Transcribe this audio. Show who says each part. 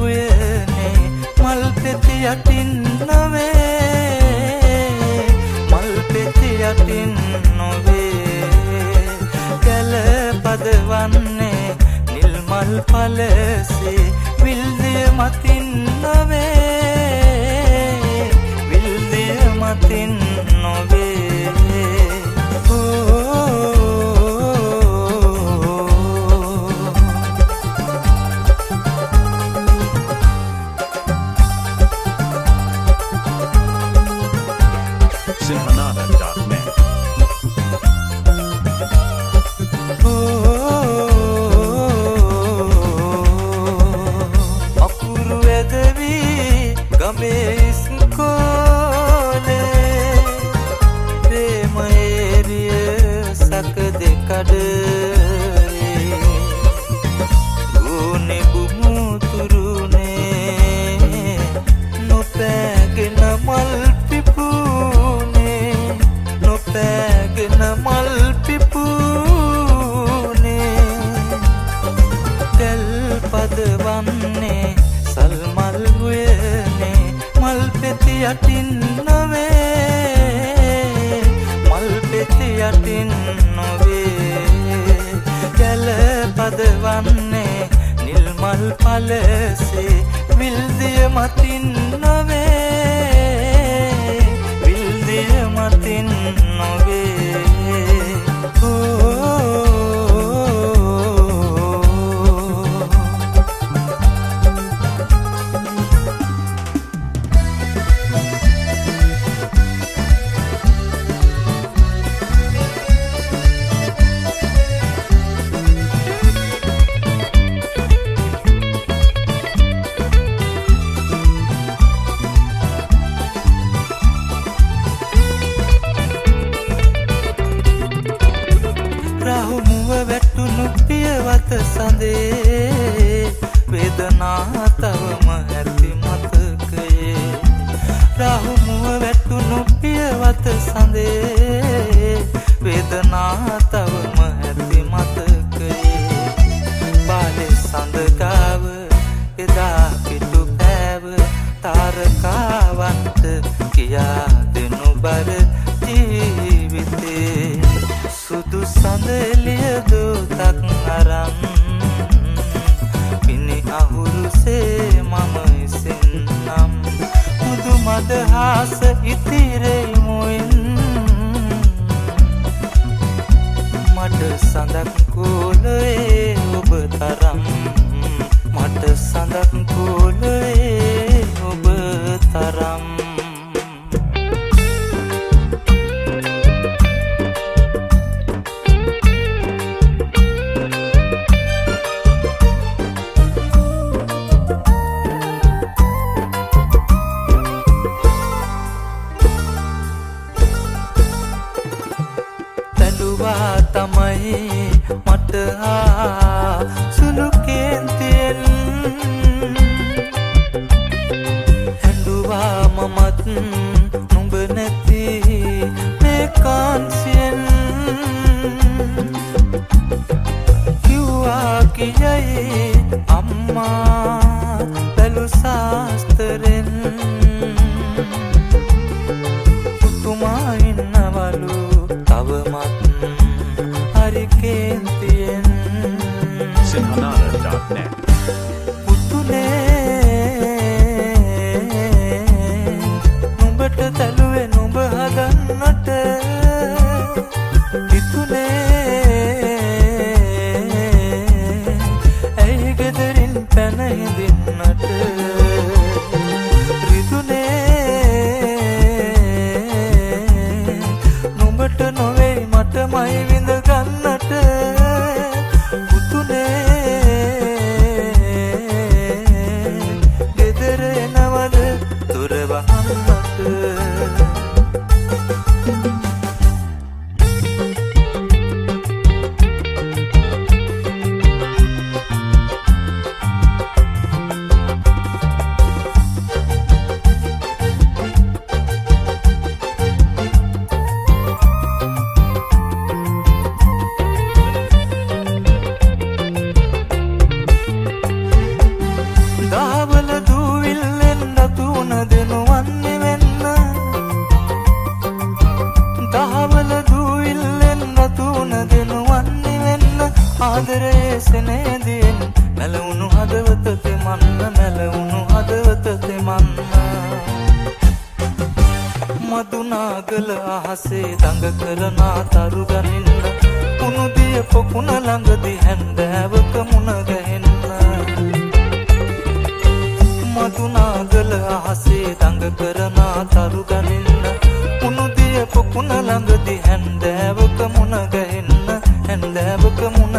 Speaker 1: උයනේ මල් පෙති යටින් නොවේ මල් පෙති යටින් නොවේ කැල පදවන්නේ නිල් මල් පලසේ විල්දිය මතින් නොවේ විල්දිය මතින් නොවේ
Speaker 2: Sinhanada.net
Speaker 1: Akuru edavi game iskole prema eriya sakade kadare gune bumuturune nopagena mal pipune nopagena mal pipune tel padwanne salmal uyane mal peti yatin nove mal peti yatin nove tel padwanne nil mal palase vildiya matin nove vildiya matin nove rahu muwa vettunu piyawata sande vedana tawama ඇති මතකයේ rahu muwa vettunu piyawata sande vedana tawama ඇති මතකයේ bale sandagaව එදා පිටු පෑව තාරකාවන්ට කියා දෙනු බර ජීවිතේ සුදු සඳලිය දෝතක් අරන් පිණි අහුරුසේ මම ඉසින්නම් මුදු මදහාස ඉතිරෙයි මුයින් මට සඳක් කෝලයේ ඔබ තරම් මට සඳක් කෝලයේ ඔබ තරම් තමයි මට සුළු කේන්තියෙන් හැඬුවා මමත් නුඹ නැති මේ කාන්සියෙන් කිව්වා කියයි අම්මා බැලු සාස්තරෙන් පුතුමා ඉන්නවලු තවමත්
Speaker 2: Sinhanada.net
Speaker 1: පුතුනේ නුඹට තැලුවේ නුඹ හදන්නට දහවල දූවිල්ලෙන් රතුන දෙනුවන්නේ වෙන්න දහවල දූවිල්ලෙන් රතුන දෙනුවන්නේ වෙන්න ආදරයේ සෙනෙහදින් මැලවුණු හදවත තෙමන්න මැලවුණු හදවත තෙමන්න මදුනාගල අහසේ දඟ කරනා තරු ගනින්න උණුදිය පොකුණ ළඟදී හැන්දෑවක මුණ ගැහෙන්න මදුනාගල අහසේ දඟ කරනා තරු ගනින්න උණුදිය පොකුණ ළඟදී හැන්දෑවක මුණ ගැහෙන්න හැන්දෑවක මුණ